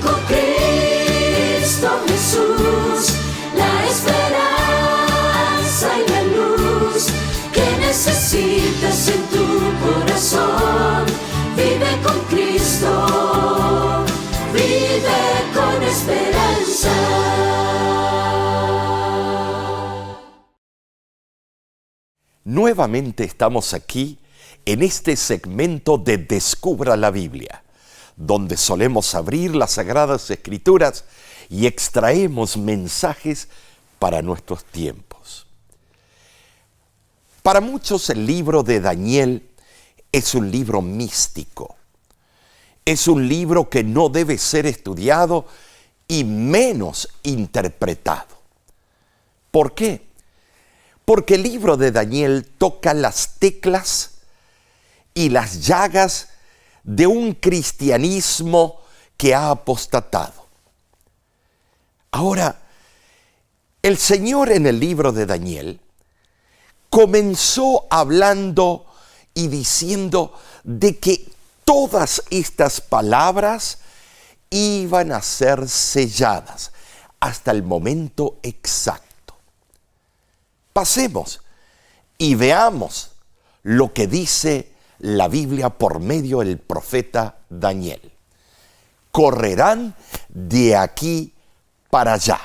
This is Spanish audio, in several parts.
con Cristo Jesús, la esperanza y la luz que necesitas en tu corazón. Vive con Cristo, vive con esperanza. Nuevamente estamos aquí en este segmento de Descubra la Biblia, donde solemos abrir las Sagradas Escrituras y extraemos mensajes para nuestros tiempos. Para muchos el libro de Daniel es un libro místico. Es un libro que no debe ser estudiado y menos interpretado. ¿Por qué? Porque el libro de Daniel toca las teclas y las llagas de un cristianismo que ha apostatado. Ahora, el Señor en el libro de Daniel comenzó hablando y diciendo de que todas estas palabras iban a ser selladas hasta el momento exacto. Pasemos y veamos lo que dice la Biblia por medio del profeta Daniel. Correrán de aquí para allá.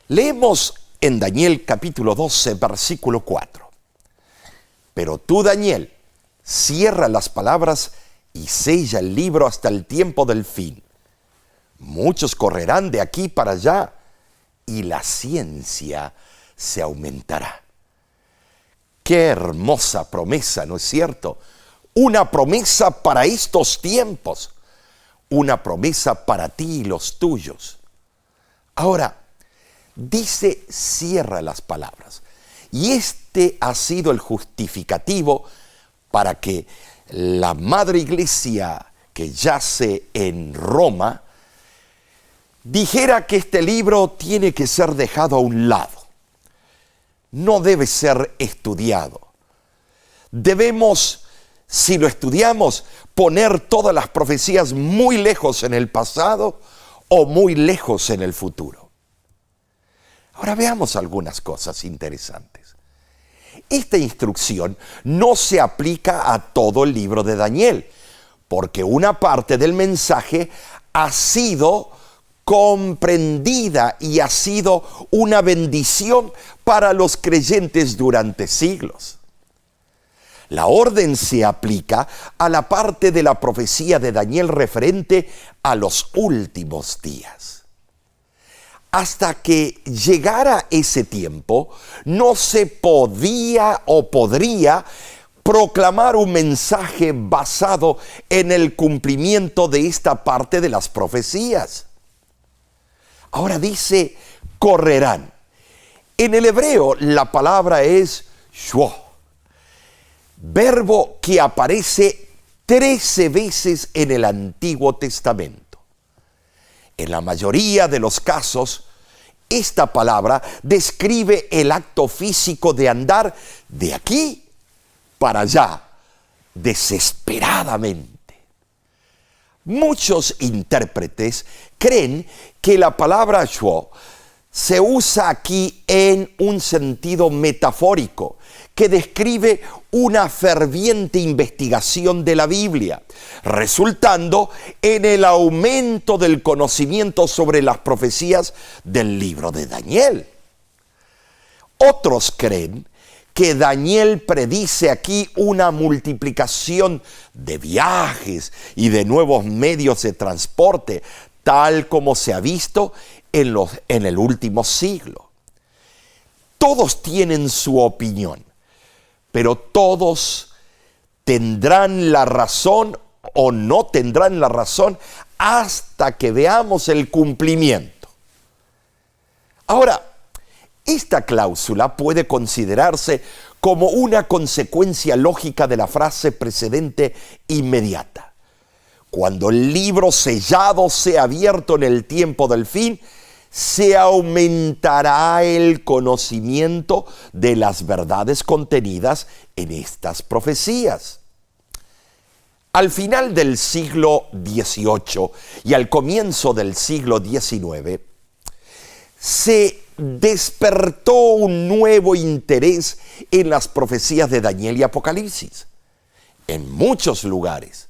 Leemos en Daniel capítulo 12, versículo 4. Pero tú, Daniel, cierra las palabras y sella el libro hasta el tiempo del fin. Muchos correrán de aquí para allá y la ciencia se aumentará. Qué hermosa promesa, ¿no es cierto? Una promesa para estos tiempos, una promesa para ti y los tuyos. Ahora, dice cierra las palabras. Y este ha sido el justificativo para que la Madre Iglesia que yace en Roma dijera que este libro tiene que ser dejado a un lado. No debe ser estudiado. Debemos, si lo estudiamos, poner todas las profecías muy lejos en el pasado o muy lejos en el futuro. Ahora veamos algunas cosas interesantes. Esta instrucción no se aplica a todo el libro de Daniel, porque una parte del mensaje ha sido comprendida y ha sido una bendición para los creyentes durante siglos. La orden se aplica a la parte de la profecía de Daniel referente a los últimos días. Hasta que llegara ese tiempo, no se podía o podría proclamar un mensaje basado en el cumplimiento de esta parte de las profecías. Ahora dice, correrán. En el hebreo la palabra es shwo, verbo que aparece 13 veces en el Antiguo Testamento. En la mayoría de los casos, esta palabra describe el acto físico de andar de aquí para allá, desesperadamente. Muchos intérpretes creen que la palabra shwo se usa aquí en un sentido metafórico, que describe una ferviente investigación de la Biblia, resultando en el aumento del conocimiento sobre las profecías del libro de Daniel. Otros creen que Daniel predice aquí una multiplicación de viajes y de nuevos medios de transporte, tal como se ha visto en el último siglo. Todos tienen su opinión, pero todos tendrán la razón o no tendrán la razón hasta que veamos el cumplimiento. Ahora, esta cláusula puede considerarse como una consecuencia lógica de la frase precedente inmediata. Cuando el libro sellado sea abierto en el tiempo del fin, se aumentará el conocimiento de las verdades contenidas en estas profecías. Al final del siglo XVIII y al comienzo del siglo XIX, se despertó un nuevo interés en las profecías de Daniel y Apocalipsis. En muchos lugares,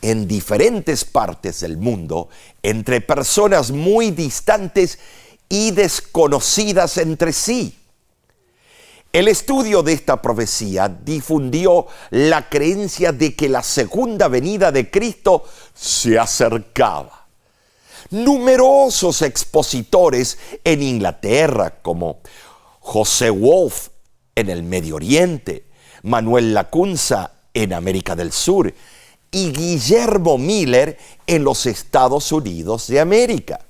en diferentes partes del mundo, entre personas muy distantes y desconocidas entre sí. El estudio de esta profecía difundió la creencia de que la segunda venida de Cristo se acercaba. Numerosos expositores en Inglaterra, como José Wolf en el Medio Oriente, Manuel Lacunza en América del Sur y Guillermo Miller en los Estados Unidos de América.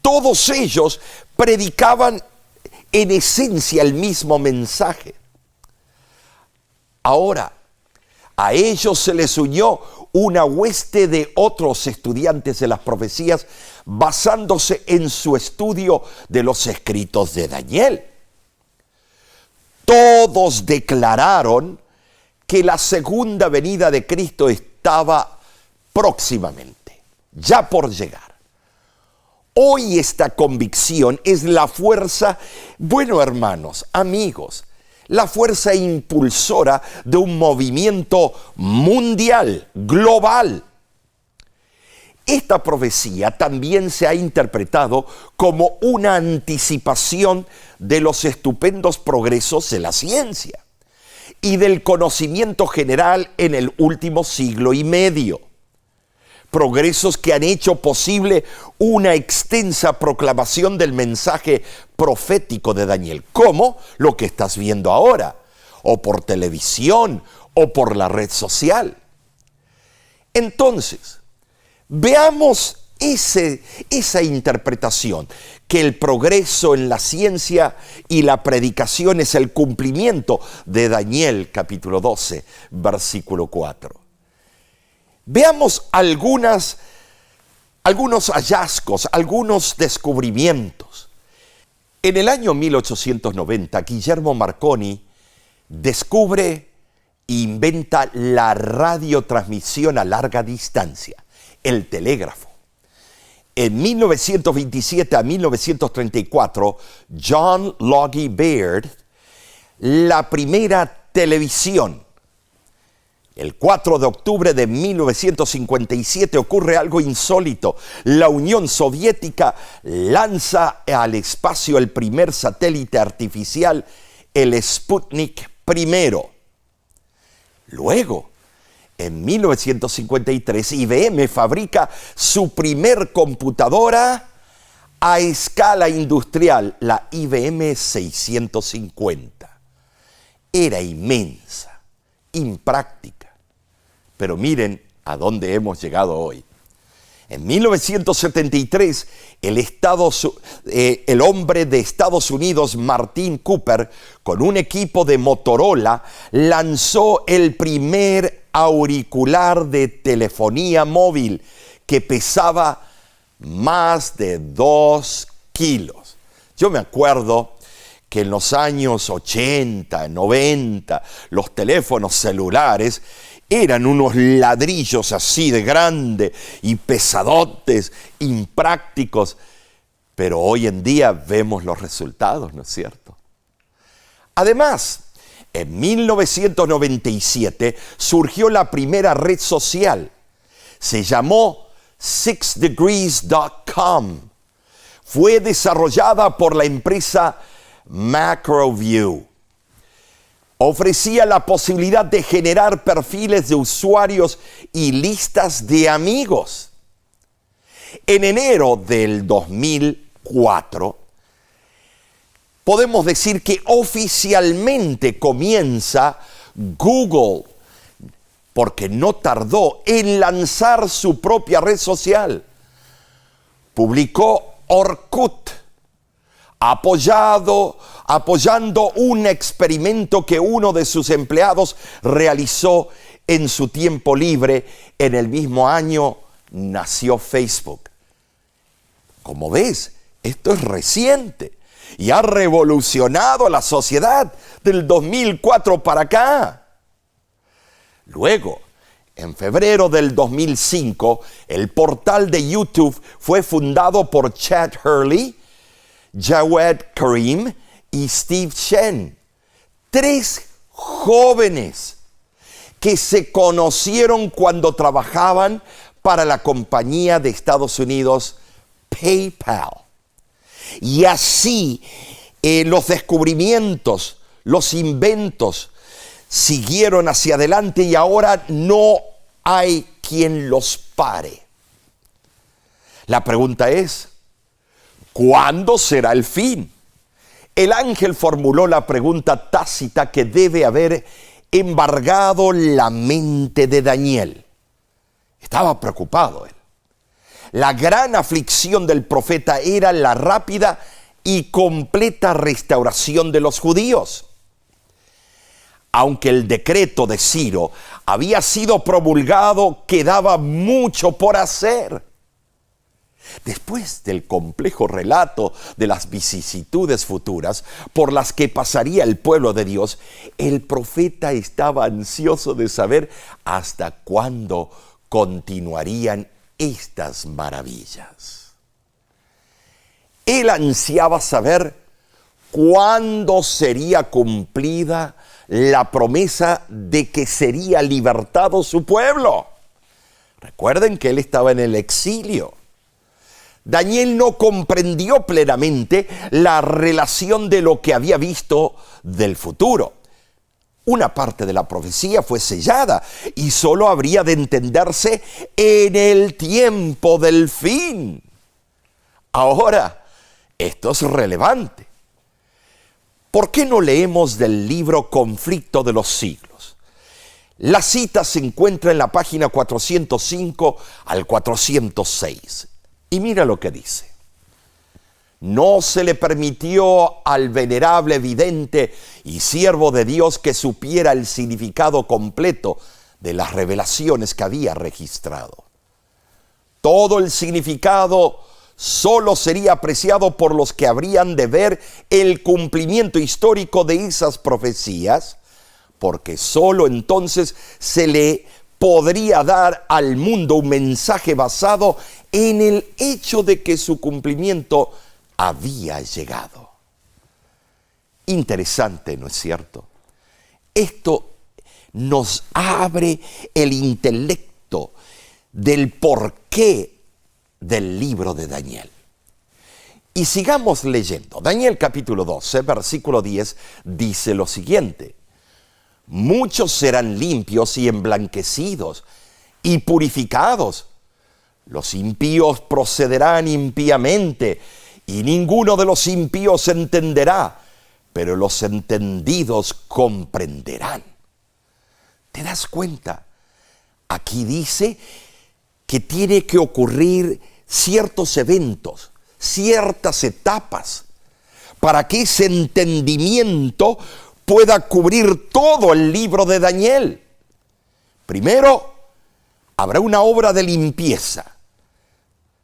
Todos ellos predicaban en esencia el mismo mensaje. Ahora, a ellos se les unió una hueste de otros estudiantes de las profecías basándose en su estudio de los escritos de Daniel. Todos declararon que la segunda venida de Cristo estaba próximamente, ya por llegar. Hoy esta convicción es la fuerza, bueno hermanos, amigos, la fuerza impulsora de un movimiento mundial, global. Esta profecía también se ha interpretado como una anticipación de los estupendos progresos de la ciencia y del conocimiento general en el último siglo y medio. Progresos que han hecho posible una extensa proclamación del mensaje profético de Daniel, como lo que estás viendo ahora, o por televisión, o por la red social. Entonces, veamos esa interpretación, que el progreso en la ciencia y la predicación es el cumplimiento de Daniel capítulo 12, versículo 4. Veamos algunos hallazgos, algunos descubrimientos. En el año 1890, Guillermo Marconi descubre e inventa la radiotransmisión a larga distancia, el telégrafo. En 1927 a 1934, John Logie Baird, la primera televisión. El 4 de octubre de 1957 ocurre algo insólito. La Unión Soviética lanza al espacio el primer satélite artificial, el Sputnik I. Luego, en 1953, IBM fabrica su primer computadora a escala industrial, la IBM 650. Era inmensa, impráctica. Pero miren a dónde hemos llegado hoy. En 1973, el hombre de Estados Unidos, Martin Cooper, con un equipo de Motorola, lanzó el primer auricular de telefonía móvil que pesaba más de 2 kilos. Yo me acuerdo que en los años 80, 90, los teléfonos celulares eran unos ladrillos así de grande y pesadotes, imprácticos. Pero hoy en día vemos los resultados, ¿no es cierto? Además, en 1997 surgió la primera red social. Se llamó 6degrees.com. Fue desarrollada por la empresa Macroview. Ofrecía la posibilidad de generar perfiles de usuarios y listas de amigos. En enero del 2004, podemos decir que oficialmente comienza Google, porque no tardó en lanzar su propia red social. Publicó Orkut, apoyando un experimento que uno de sus empleados realizó en su tiempo libre. En el mismo año nació Facebook. Como ves, esto es reciente y ha revolucionado la sociedad del 2004 para acá. Luego, en febrero del 2005, el portal de YouTube fue fundado por Chad Hurley, Jawed Karim y Steve Chen, 3 jóvenes que se conocieron cuando trabajaban para la compañía de Estados Unidos PayPal. Y así los descubrimientos, los inventos siguieron hacia adelante y ahora no hay quien los pare. La pregunta es, ¿cuándo será el fin? El ángel formuló la pregunta tácita que debe haber embargado la mente de Daniel. Estaba preocupado él. La gran aflicción del profeta era la rápida y completa restauración de los judíos. Aunque el decreto de Ciro había sido promulgado, quedaba mucho por hacer. Después del complejo relato de las vicisitudes futuras por las que pasaría el pueblo de Dios, el profeta estaba ansioso de saber hasta cuándo continuarían estas maravillas. Él ansiaba saber cuándo sería cumplida la promesa de que sería libertado su pueblo. Recuerden que él estaba en el exilio. Daniel no comprendió plenamente la relación de lo que había visto del futuro. Una parte de la profecía fue sellada y solo habría de entenderse en el tiempo del fin. Ahora, esto es relevante. ¿Por qué no leemos del libro Conflicto de los Siglos? La cita se encuentra en la página 405 al 406. Y mira lo que dice. No se le permitió al venerable vidente y siervo de Dios que supiera el significado completo de las revelaciones que había registrado. Todo el significado solo sería apreciado por los que habrían de ver el cumplimiento histórico de esas profecías, porque solo entonces se le podría dar al mundo un mensaje basado en el hecho de que su cumplimiento había llegado. Interesante, ¿no es cierto? Esto nos abre el intelecto del porqué del libro de Daniel. Y sigamos leyendo. Daniel capítulo 12, versículo 10, dice lo siguiente. Muchos serán limpios y emblanquecidos y purificados. Los impíos procederán impíamente y ninguno de los impíos entenderá, pero los entendidos comprenderán. ¿Te das cuenta? Aquí dice que tiene que ocurrir ciertos eventos, ciertas etapas, para que ese entendimiento pueda cubrir todo el libro de Daniel. Primero, habrá una obra de limpieza.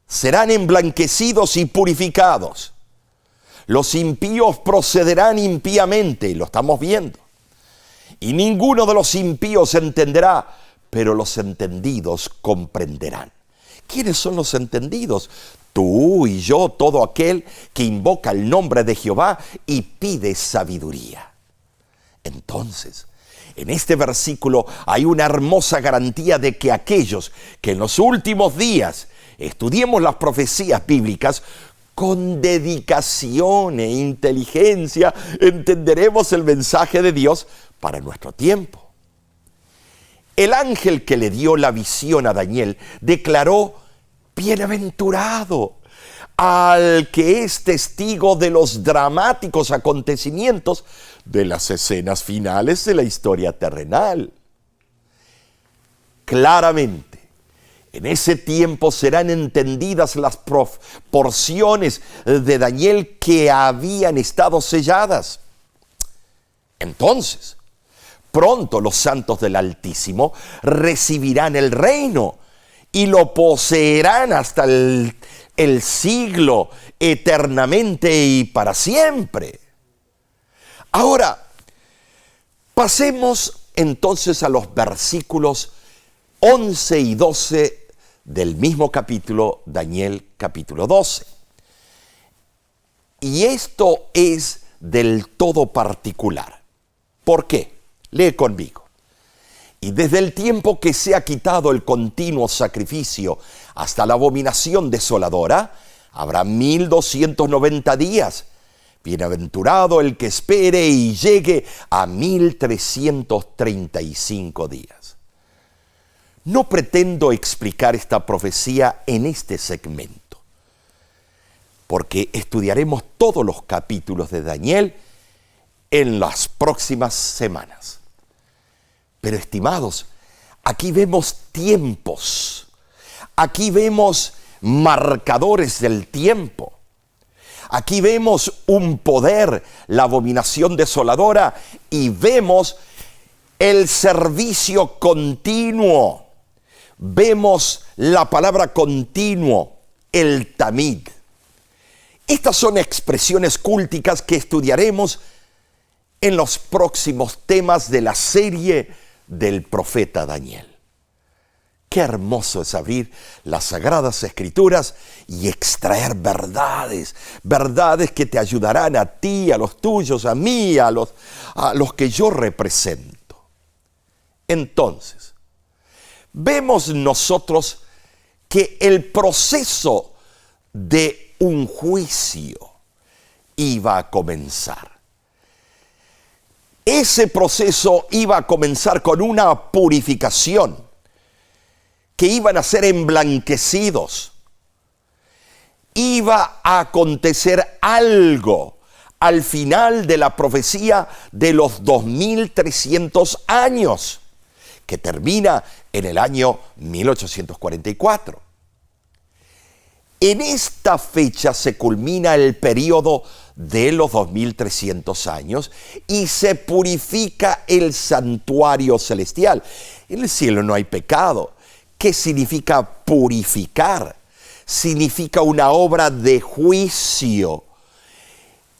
Serán emblanquecidos y purificados. Los impíos procederán impíamente, y lo estamos viendo. Y ninguno de los impíos entenderá, pero los entendidos comprenderán. ¿Quiénes son los entendidos? Tú y yo, todo aquel que invoca el nombre de Jehová y pide sabiduría. Entonces, en este versículo hay una hermosa garantía de que aquellos que en los últimos días estudiemos las profecías bíblicas con dedicación e inteligencia, entenderemos el mensaje de Dios para nuestro tiempo. El ángel que le dio la visión a Daniel declaró: bienaventurado al que es testigo de los dramáticos acontecimientos de las escenas finales de la historia terrenal. Claramente, en ese tiempo serán entendidas las porciones de Daniel que habían estado selladas. Entonces, pronto los santos del Altísimo recibirán el reino y lo poseerán hasta el siglo, eternamente y para siempre. Ahora, pasemos entonces a los versículos 11 y 12 del mismo capítulo, Daniel capítulo 12. Y esto es del todo particular. ¿Por qué? Lee conmigo. Y desde el tiempo que se ha quitado el continuo sacrificio hasta la abominación desoladora, habrá 1290 días. Bienaventurado el que espere y llegue a 1335 días. No pretendo explicar esta profecía en este segmento, porque estudiaremos todos los capítulos de Daniel en las próximas semanas. Pero estimados, aquí vemos tiempos, aquí vemos marcadores del tiempo. Aquí vemos un poder, la abominación desoladora, y vemos el servicio continuo. Vemos la palabra continuo, el tamid. Estas son expresiones cúlticas que estudiaremos en los próximos temas de la serie del profeta Daniel. Qué hermoso es abrir las Sagradas Escrituras y extraer verdades, verdades que te ayudarán a ti, a los tuyos, a mí, a los que yo represento. Entonces, vemos nosotros que el proceso de un juicio iba a comenzar. Ese proceso iba a comenzar con una purificación, que iban a ser emblanquecidos. Iba a acontecer algo al final de la profecía de los 2300 años, que termina en el año 1844. En esta fecha se culmina el periodo de los 2300 años y se purifica el santuario celestial. En el cielo no hay pecado. ¿Qué significa purificar? Significa una obra de juicio.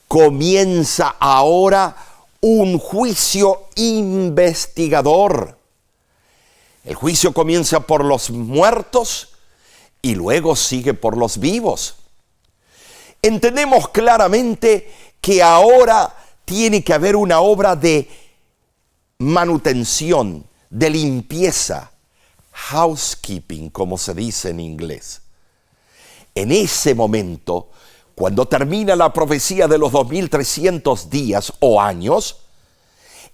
Comienza ahora un juicio investigador. El juicio comienza por los muertos y luego sigue por los vivos. Entendemos claramente que ahora tiene que haber una obra de manutención, de limpieza, housekeeping, como se dice en inglés. En ese momento, cuando termina la profecía de los 2300 días o años,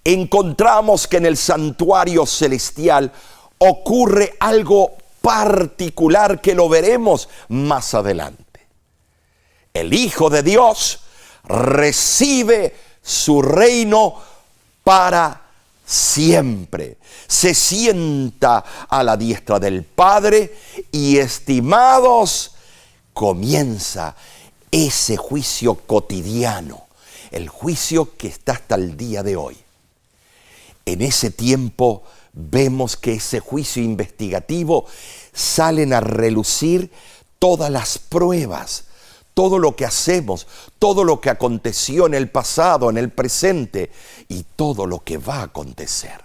encontramos que en el santuario celestial ocurre algo particular que lo veremos más adelante. El Hijo de Dios recibe su reino para siempre. Se sienta a la diestra del Padre y, estimados, comienza ese juicio cotidiano, el juicio que está hasta el día de hoy. En ese tiempo vemos que ese juicio investigativo salen a relucir todas las pruebas, todo lo que hacemos, todo lo que aconteció en el pasado, en el presente y todo lo que va a acontecer.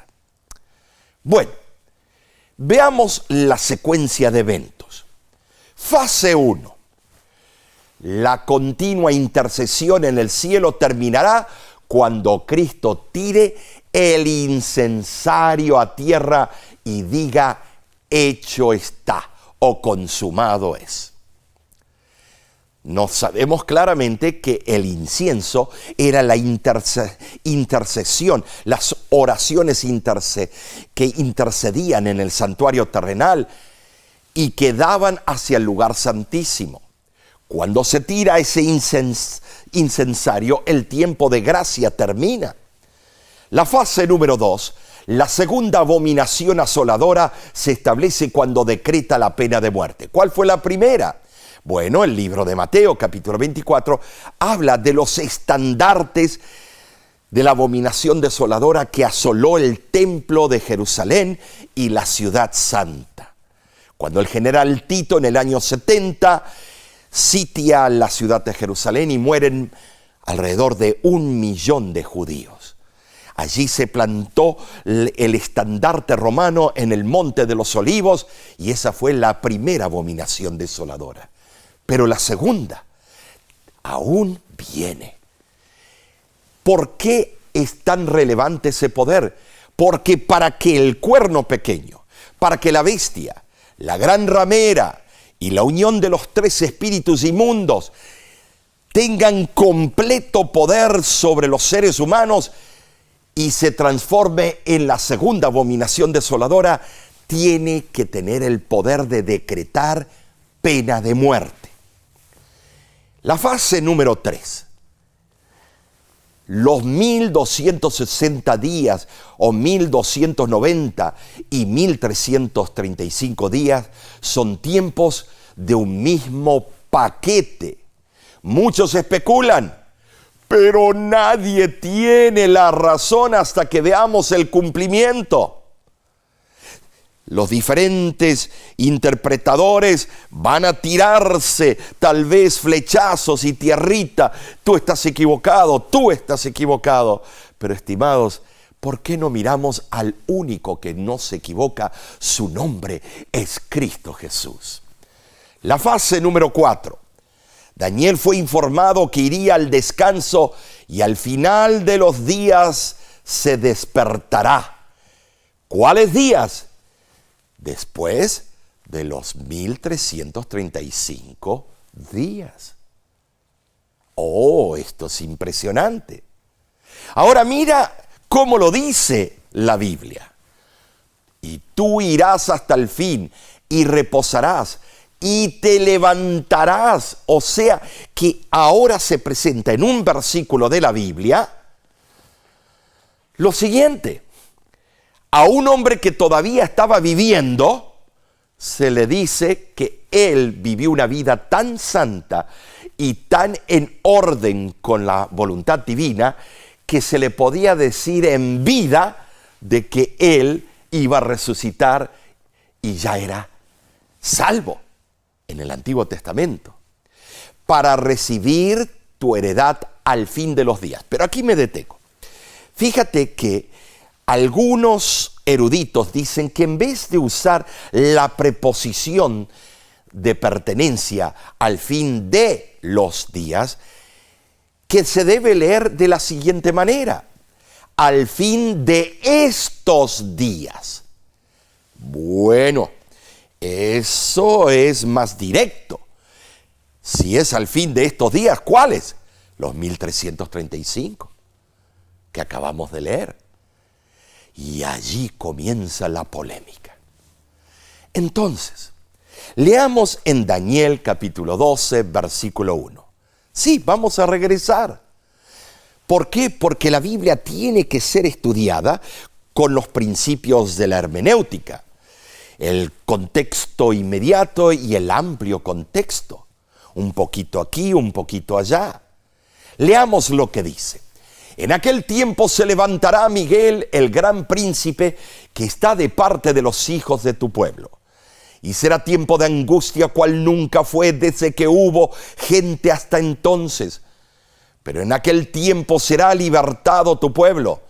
Bueno, veamos la secuencia de eventos. Fase 1. La continua intercesión en el cielo terminará cuando Cristo tire el incensario a tierra y diga: hecho está o consumado es. Nos sabemos claramente que el incienso era la intercesión, las oraciones que intercedían en el santuario terrenal y que daban hacia el lugar santísimo. Cuando se tira ese incensario, el tiempo de gracia termina. La fase número 2, la segunda abominación asoladora, se establece cuando decreta la pena de muerte. ¿Cuál fue la primera? Bueno, el libro de Mateo, capítulo 24, habla de los estandartes de la abominación desoladora que asoló el templo de Jerusalén y la ciudad santa. Cuando el general Tito, en el año 70, sitia la ciudad de Jerusalén y mueren alrededor de 1 millón de judíos. Allí se plantó el estandarte romano en el Monte de los Olivos y esa fue la primera abominación desoladora. Pero la segunda aún viene. ¿Por qué es tan relevante ese poder? Porque para que el cuerno pequeño, para que la bestia, la gran ramera y la unión de los tres espíritus inmundos tengan completo poder sobre los seres humanos y se transforme en la segunda abominación desoladora, tiene que tener el poder de decretar pena de muerte. La fase número 3. Los 1260 días o 1290 y 1335 días son tiempos de un mismo paquete. Muchos especulan, pero nadie tiene la razón hasta que veamos el cumplimiento. Los diferentes interpretadores van a tirarse tal vez flechazos y tierrita. Tú estás equivocado. Pero estimados, ¿por qué no miramos al único que no se equivoca? Su nombre es Cristo Jesús. La fase número 4. Daniel fue informado que iría al descanso y al final de los días se despertará. ¿Cuáles días? Después de los 1335 días. Oh, esto es impresionante. Ahora mira cómo lo dice la Biblia. Y tú irás hasta el fin y reposarás y te levantarás. O sea que ahora se presenta en un versículo de la Biblia lo siguiente. A un hombre que todavía estaba viviendo, se le dice que él vivió una vida tan santa y tan en orden con la voluntad divina que se le podía decir en vida de que él iba a resucitar y ya era salvo en el Antiguo Testamento para recibir tu heredad al fin de los días. Pero aquí me detengo. Fíjate que algunos eruditos dicen que en vez de usar la preposición de pertenencia al fin de los días, que se debe leer de la siguiente manera: al fin de estos días. Bueno, eso es más directo. Si es al fin de estos días, ¿cuáles? Los 1335 que acabamos de leer. Y allí comienza la polémica. Entonces, leamos en Daniel capítulo 12, versículo 1. Sí, vamos a regresar. ¿Por qué? Porque la Biblia tiene que ser estudiada con los principios de la hermenéutica. El contexto inmediato y el amplio contexto. Un poquito aquí, un poquito allá. Leamos lo que dice. En aquel tiempo se levantará Miguel, el gran príncipe, que está de parte de los hijos de tu pueblo. Y será tiempo de angustia cual nunca fue desde que hubo gente hasta entonces. Pero en aquel tiempo será libertado tu pueblo,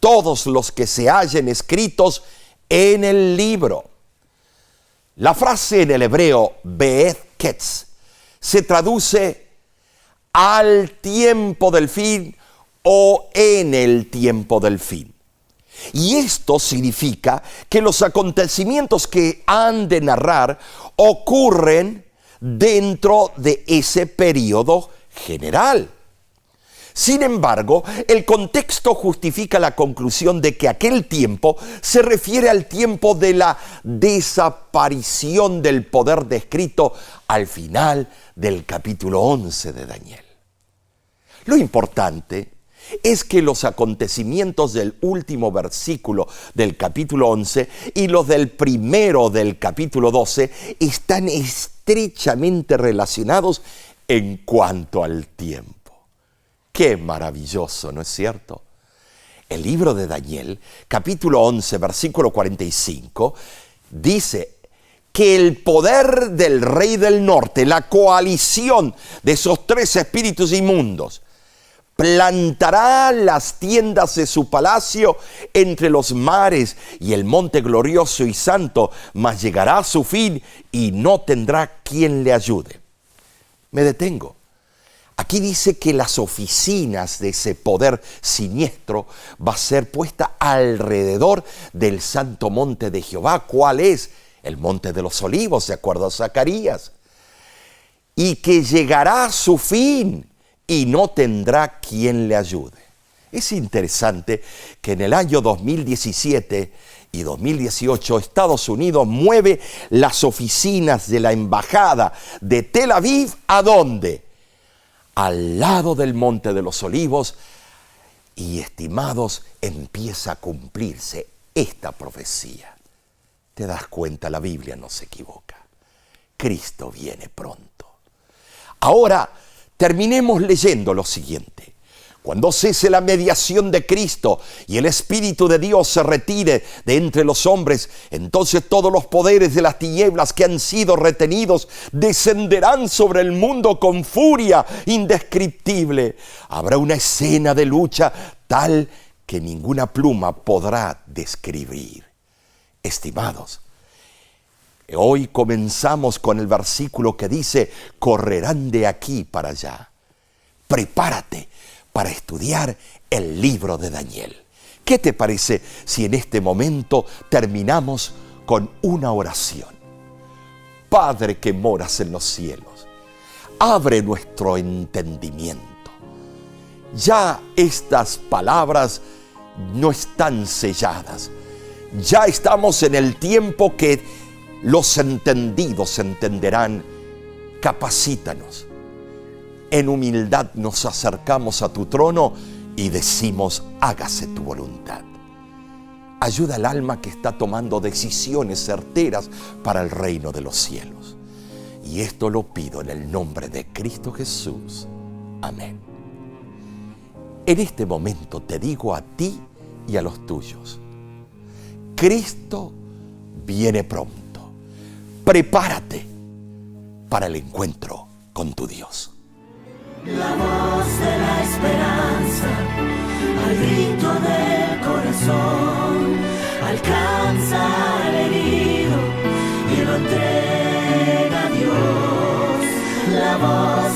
todos los que se hallen escritos en el libro. La frase en el hebreo, Be'ez Ketz, se traduce al tiempo del fin o en el tiempo del fin. Y esto significa que los acontecimientos que han de narrar ocurren dentro de ese periodo general. Sin embargo, el contexto justifica la conclusión de que aquel tiempo se refiere al tiempo de la desaparición del poder descrito al final del capítulo 11 de Daniel. Lo importante es que los acontecimientos del último versículo del capítulo 11 y los del primero del capítulo 12 están estrechamente relacionados en cuanto al tiempo. ¡Qué maravilloso!, ¿no es cierto? El libro de Daniel, capítulo 11, versículo 45, dice que el poder del rey del norte, la coalición de esos tres espíritus inmundos, plantará las tiendas de su palacio entre los mares y el monte glorioso y santo, mas llegará a su fin y no tendrá quien le ayude. Me detengo. Aquí dice que las oficinas de ese poder siniestro va a ser puesta alrededor del santo monte de Jehová. ¿Cuál es? El monte de los olivos, de acuerdo a Zacarías. Y que llegará a su fin y no tendrá quien le ayude. Es interesante que en el año 2017 y 2018 Estados Unidos mueve las oficinas de la embajada de Tel Aviv, ¿a dónde? Al lado del Monte de los Olivos. Y, estimados, empieza a cumplirse esta profecía. ¿Te das cuenta? La Biblia no se equivoca. Cristo viene pronto. Ahora, terminemos leyendo lo siguiente. Cuando cese la mediación de Cristo y el Espíritu de Dios se retire de entre los hombres, entonces todos los poderes de las tinieblas que han sido retenidos descenderán sobre el mundo con furia indescriptible. Habrá una escena de lucha tal que ninguna pluma podrá describir. Estimados, hoy comenzamos con el versículo que dice: correrán de aquí para allá. Prepárate para estudiar el libro de Daniel. ¿Qué te parece si en este momento terminamos con una oración? Padre que moras en los cielos, abre nuestro entendimiento. Ya estas palabras no están selladas. Ya estamos en el tiempo que los entendidos entenderán. Capacítanos. En humildad nos acercamos a tu trono y decimos: hágase tu voluntad. Ayuda al alma que está tomando decisiones certeras para el reino de los cielos. Y esto lo pido en el nombre de Cristo Jesús. Amén. En este momento te digo a ti y a los tuyos: Cristo viene pronto. Prepárate para el encuentro con tu Dios. La voz de la esperanza, al grito del corazón, alcanza al herido y lo entrega a Dios. La voz